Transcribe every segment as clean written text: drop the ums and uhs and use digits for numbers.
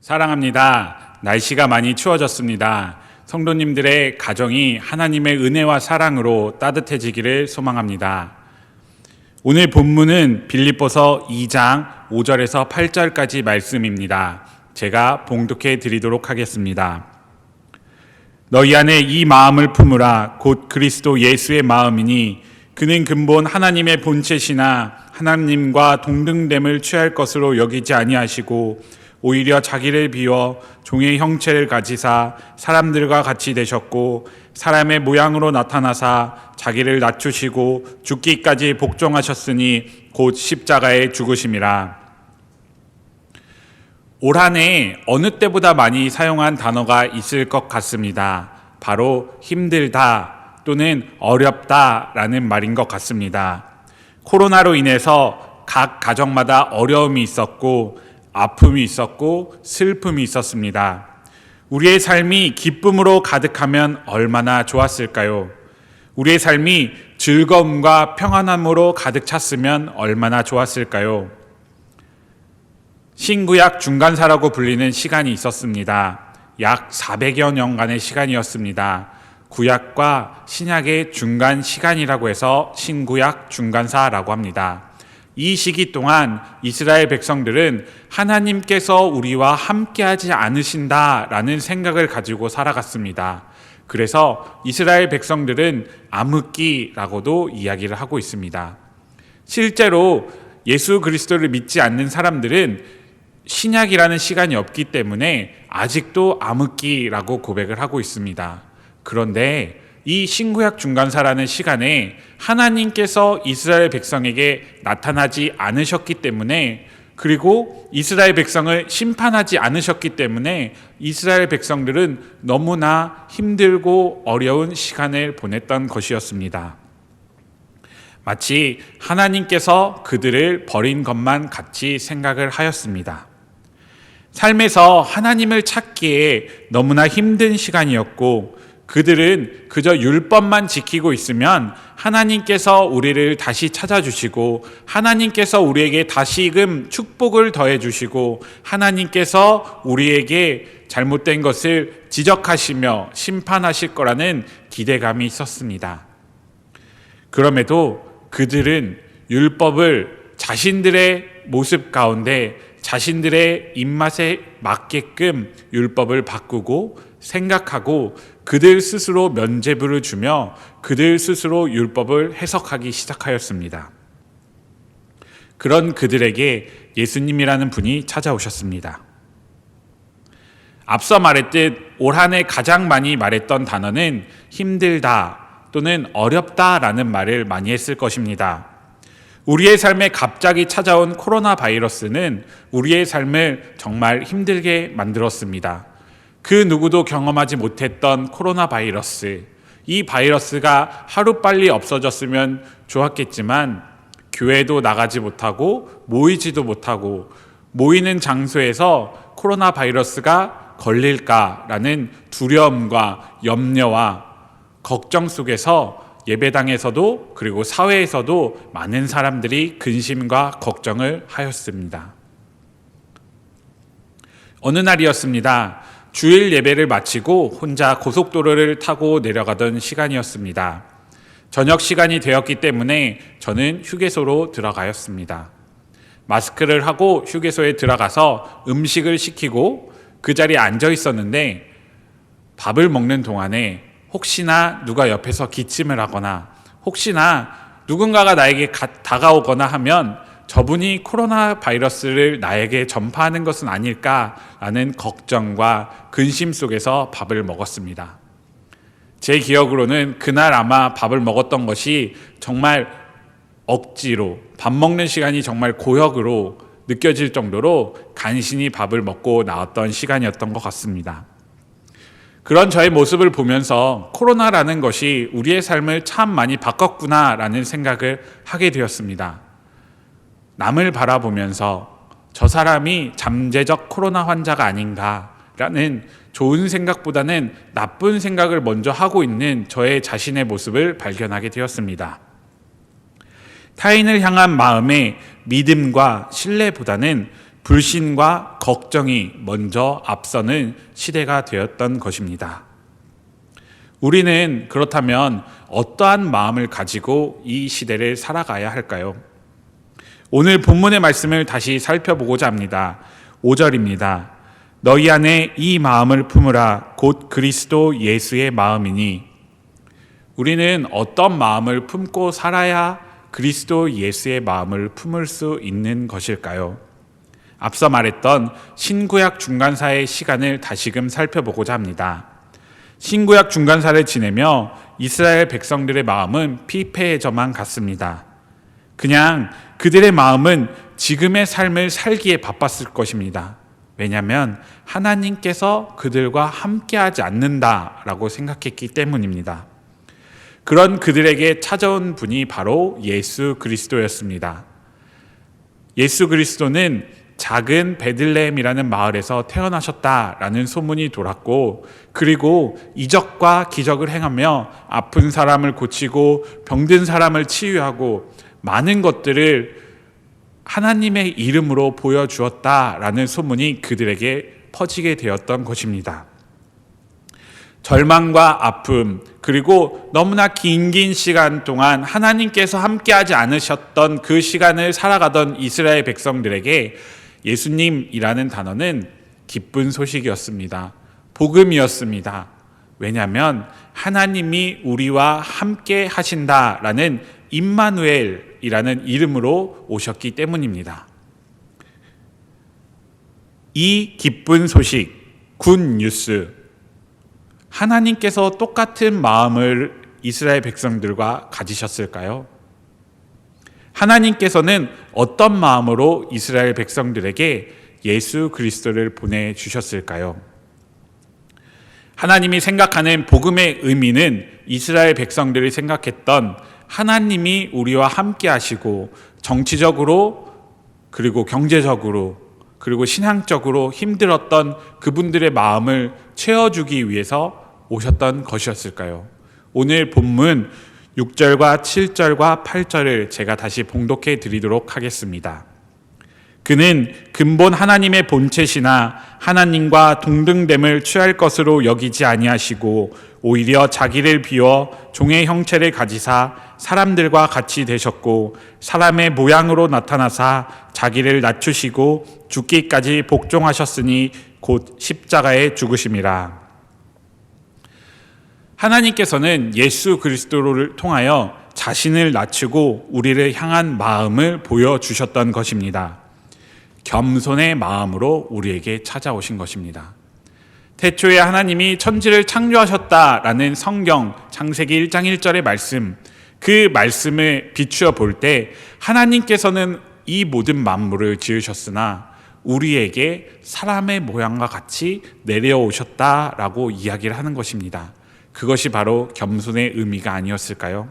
사랑합니다. 날씨가 많이 추워졌습니다. 성도님들의 가정이 하나님의 은혜와 사랑으로 따뜻해지기를 소망합니다. 오늘 본문은 빌립보서 2장 5절에서 8절까지 말씀입니다. 제가 봉독해 드리도록 하겠습니다. 너희 안에 이 마음을 품으라. 곧 그리스도 예수의 마음이니 그는 근본 하나님의 본체시나 하나님과 동등됨을 취할 것으로 여기지 아니하시고 오히려 자기를 비워 종의 형체를 가지사 사람들과 같이 되셨고 사람의 모양으로 나타나사 자기를 낮추시고 죽기까지 복종하셨으니 곧 십자가에 죽으심이라. 올 한 해 어느 때보다 많이 사용한 단어가 있을 것 같습니다. 바로 힘들다 또는 어렵다라는 말인 것 같습니다. 코로나로 인해서 각 가정마다 어려움이 있었고 아픔이 있었고 슬픔이 있었습니다. 우리의 삶이 기쁨으로 가득하면 얼마나 좋았을까요? 우리의 삶이 즐거움과 평안함으로 가득 찼으면 얼마나 좋았을까요? 신구약 중간사라고 불리는 시간이 있었습니다. 약 400여 년간의 시간이었습니다. 구약과 신약의 중간 시간이라고 해서 신구약 중간사라고 합니다. 이 시기 동안 이스라엘 백성들은 하나님께서 우리와 함께하지 않으신다라는 생각을 가지고 살아갔습니다. 그래서 이스라엘 백성들은 암흑기라고도 이야기를 하고 있습니다. 실제로 예수 그리스도를 믿지 않는 사람들은 신약이라는 시간이 없기 때문에 아직도 암흑기라고 고백을 하고 있습니다. 그런데 이 신구약 중간사라는 시간에 하나님께서 이스라엘 백성에게 나타나지 않으셨기 때문에, 그리고 이스라엘 백성을 심판하지 않으셨기 때문에 이스라엘 백성들은 너무나 힘들고 어려운 시간을 보냈던 것이었습니다. 마치 하나님께서 그들을 버린 것만 같이 생각을 하였습니다. 삶에서 하나님을 찾기에 너무나 힘든 시간이었고 그들은 그저 율법만 지키고 있으면 하나님께서 우리를 다시 찾아주시고 하나님께서 우리에게 다시금 축복을 더해주시고 하나님께서 우리에게 잘못된 것을 지적하시며 심판하실 거라는 기대감이 있었습니다. 그럼에도 그들은 율법을 자신들의 모습 가운데 자신들의 입맛에 맞게끔 율법을 바꾸고 생각하고 그들 스스로 면죄부를 주며 그들 스스로 율법을 해석하기 시작하였습니다. 그런 그들에게 예수님이라는 분이 찾아오셨습니다. 앞서 말했듯 올 한 해 가장 많이 말했던 단어는 힘들다 또는 어렵다라는 말을 많이 했을 것입니다. 우리의 삶에 갑자기 찾아온 코로나 바이러스는 우리의 삶을 정말 힘들게 만들었습니다. 그 누구도 경험하지 못했던 코로나 바이러스, 이 바이러스가 하루빨리 없어졌으면 좋았겠지만 교회도 나가지 못하고 모이지도 못하고 모이는 장소에서 코로나 바이러스가 걸릴까라는 두려움과 염려와 걱정 속에서 예배당에서도 그리고 사회에서도 많은 사람들이 근심과 걱정을 하였습니다. 어느 날이었습니다. 주일 예배를 마치고 혼자 고속도로를 타고 내려가던 시간이었습니다. 저녁 시간이 되었기 때문에 저는 휴게소로 들어가였습니다. 마스크를 하고 휴게소에 들어가서 음식을 시키고 그 자리에 앉아 있었는데 밥을 먹는 동안에 혹시나 누가 옆에서 기침을 하거나 혹시나 누군가가 나에게 다가오거나 하면 저분이 코로나 바이러스를 나에게 전파하는 것은 아닐까라는 걱정과 근심 속에서 밥을 먹었습니다. 제 기억으로는 그날 아마 밥을 먹었던 것이 정말 억지로 밥 먹는 시간이 정말 고역으로 느껴질 정도로 간신히 밥을 먹고 나왔던 시간이었던 것 같습니다. 그런 저의 모습을 보면서 코로나라는 것이 우리의 삶을 참 많이 바꿨구나라는 생각을 하게 되었습니다. 남을 바라보면서 저 사람이 잠재적 코로나 환자가 아닌가라는 좋은 생각보다는 나쁜 생각을 먼저 하고 있는 저의 자신의 모습을 발견하게 되었습니다. 타인을 향한 마음의 믿음과 신뢰보다는 불신과 걱정이 먼저 앞서는 시대가 되었던 것입니다. 우리는 그렇다면 어떠한 마음을 가지고 이 시대를 살아가야 할까요? 오늘 본문의 말씀을 다시 살펴보고자 합니다. 5절입니다. 너희 안에 이 마음을 품으라 곧 그리스도 예수의 마음이니. 우리는 어떤 마음을 품고 살아야 그리스도 예수의 마음을 품을 수 있는 것일까요? 앞서 말했던 신구약 중간사의 시간을 다시금 살펴보고자 합니다. 신구약 중간사를 지내며 이스라엘 백성들의 마음은 피폐해져만 갔습니다. 그냥 그들의 마음은 지금의 삶을 살기에 바빴을 것입니다. 왜냐하면 하나님께서 그들과 함께하지 않는다라고 생각했기 때문입니다. 그런 그들에게 찾아온 분이 바로 예수 그리스도였습니다. 예수 그리스도는 작은 베들레헴이라는 마을에서 태어나셨다라는 소문이 돌았고, 그리고 이적과 기적을 행하며 아픈 사람을 고치고 병든 사람을 치유하고 많은 것들을 하나님의 이름으로 보여주었다라는 소문이 그들에게 퍼지게 되었던 것입니다. 절망과 아픔, 그리고 너무나 긴 시간 동안 하나님께서 함께하지 않으셨던 그 시간을 살아가던 이스라엘 백성들에게 예수님이라는 단어는 기쁜 소식이었습니다. 복음이었습니다. 왜냐하면 하나님이 우리와 함께 하신다라는 임마누엘이라는 이름으로 오셨기 때문입니다. 이 기쁜 소식, 굿뉴스, 하나님께서 똑같은 마음을 이스라엘 백성들과 가지셨을까요? 하나님께서는 어떤 마음으로 이스라엘 백성들에게 예수 그리스도를 보내주셨을까요? 하나님이 생각하는 복음의 의미는 이스라엘 백성들이 생각했던 하나님이 우리와 함께 하시고 정치적으로 그리고 경제적으로 그리고 신앙적으로 힘들었던 그분들의 마음을 채워주기 위해서 오셨던 것이었을까요? 오늘 본문 6절과 7절과 8절을 제가 다시 봉독해 드리도록 하겠습니다. 그는 근본 하나님의 본체시나 하나님과 동등됨을 취할 것으로 여기지 아니하시고 오히려 자기를 비워 종의 형체를 가지사 사람들과 같이 되셨고 사람의 모양으로 나타나사 자기를 낮추시고 죽기까지 복종하셨으니 곧 십자가에 죽으심이라. 하나님께서는 예수 그리스도를 통하여 자신을 낮추고 우리를 향한 마음을 보여주셨던 것입니다. 겸손의 마음으로 우리에게 찾아오신 것입니다. 태초에 하나님이 천지를 창조하셨다라는 성경 창세기 1장 1절의 말씀, 그 말씀을 비추어 볼 때 하나님께서는 이 모든 만물을 지으셨으나 우리에게 사람의 모양과 같이 내려오셨다라고 이야기를 하는 것입니다. 그것이 바로 겸손의 의미가 아니었을까요?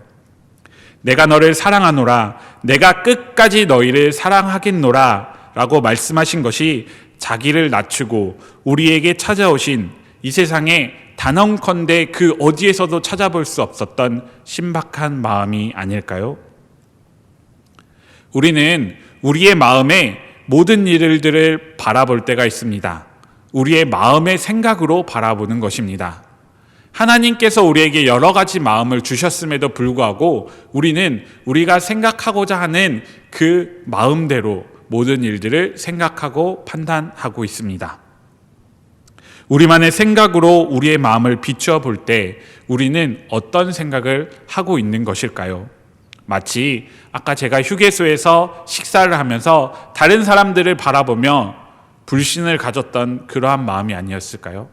내가 너를 사랑하노라, 내가 끝까지 너희를 사랑하겠노라 라고 말씀하신 것이 자기를 낮추고 우리에게 찾아오신 이 세상에 단언컨대 그 어디에서도 찾아볼 수 없었던 신박한 마음이 아닐까요? 우리는 우리의 마음에 모든 일들을 바라볼 때가 있습니다. 우리의 마음의 생각으로 바라보는 것입니다. 하나님께서 우리에게 여러 가지 마음을 주셨음에도 불구하고 우리는 우리가 생각하고자 하는 그 마음대로 모든 일들을 생각하고 판단하고 있습니다. 우리만의 생각으로 우리의 마음을 비추어 볼 때 우리는 어떤 생각을 하고 있는 것일까요? 마치 아까 제가 휴게소에서 식사를 하면서 다른 사람들을 바라보며 불신을 가졌던 그러한 마음이 아니었을까요?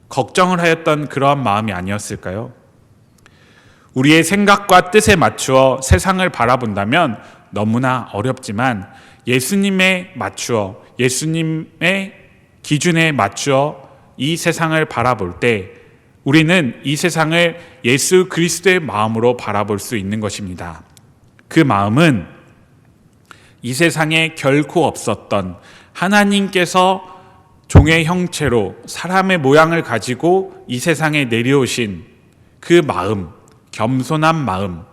걱정을 하였던 그러한 마음이 아니었을까요? 우리의 생각과 뜻에 맞추어 세상을 바라본다면 너무나 어렵지만 예수님에 맞추어 예수님의 기준에 맞추어 이 세상을 바라볼 때 우리는 이 세상을 예수 그리스도의 마음으로 바라볼 수 있는 것입니다. 그 마음은 이 세상에 결코 없었던 하나님께서 종의 형체로 사람의 모양을 가지고 이 세상에 내려오신 그 마음, 겸손한 마음,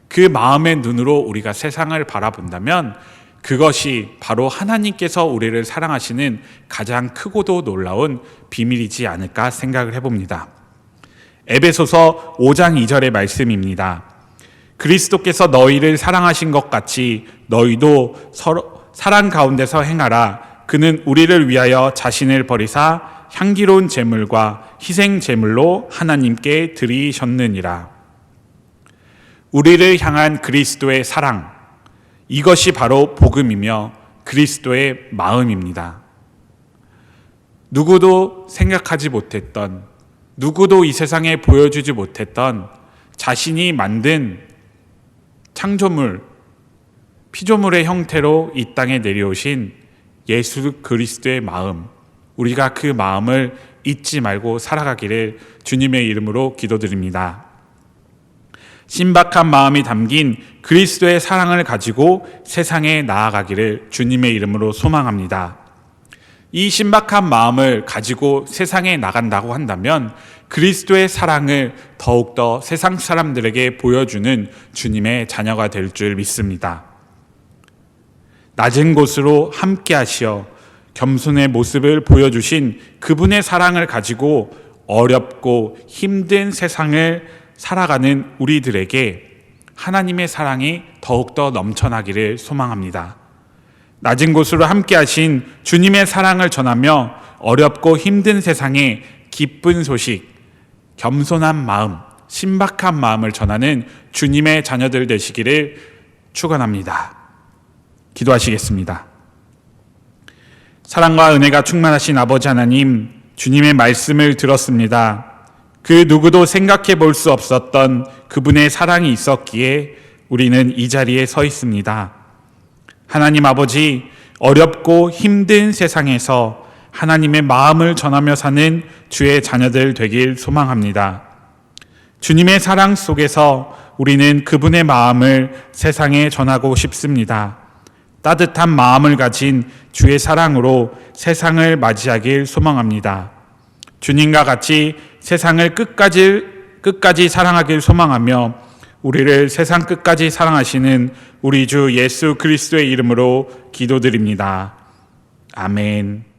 그 마음의 눈으로 우리가 세상을 바라본다면 그것이 바로 하나님께서 우리를 사랑하시는 가장 크고도 놀라운 비밀이지 않을까 생각을 해봅니다. 에베소서 5장 2절의 말씀입니다. 그리스도께서 너희를 사랑하신 것 같이 너희도 서로 사랑 가운데서 행하라. 그는 우리를 위하여 자신을 버리사 향기로운 제물과 희생 제물로 하나님께 드리셨느니라. 우리를 향한 그리스도의 사랑, 이것이 바로 복음이며 그리스도의 마음입니다. 누구도 생각하지 못했던, 누구도 이 세상에 보여주지 못했던 자신이 만든 창조물, 피조물의 형태로 이 땅에 내려오신 예수 그리스도의 마음, 우리가 그 마음을 잊지 말고 살아가기를 주님의 이름으로 기도드립니다. 신박한 마음이 담긴 그리스도의 사랑을 가지고 세상에 나아가기를 주님의 이름으로 소망합니다. 이 신박한 마음을 가지고 세상에 나간다고 한다면 그리스도의 사랑을 더욱더 세상 사람들에게 보여주는 주님의 자녀가 될 줄 믿습니다. 낮은 곳으로 함께 하시어 겸손의 모습을 보여주신 그분의 사랑을 가지고 어렵고 힘든 세상을 살아가는 우리들에게 하나님의 사랑이 더욱더 넘쳐나기를 소망합니다. 낮은 곳으로 함께 하신 주님의 사랑을 전하며 어렵고 힘든 세상에 기쁜 소식, 겸손한 마음, 신박한 마음을 전하는 주님의 자녀들 되시기를 축원합니다. 기도하시겠습니다. 사랑과 은혜가 충만하신 아버지 하나님, 주님의 말씀을 들었습니다. 그 누구도 생각해 볼 수 없었던 그분의 사랑이 있었기에 우리는 이 자리에 서 있습니다. 하나님 아버지, 어렵고 힘든 세상에서 하나님의 마음을 전하며 사는 주의 자녀들 되길 소망합니다. 주님의 사랑 속에서 우리는 그분의 마음을 세상에 전하고 싶습니다. 따뜻한 마음을 가진 주의 사랑으로 세상을 맞이하길 소망합니다. 주님과 같이 세상을 끝까지 사랑하길 소망하며 우리를 세상 끝까지 사랑하시는 우리 주 예수 그리스도의 이름으로 기도드립니다. 아멘.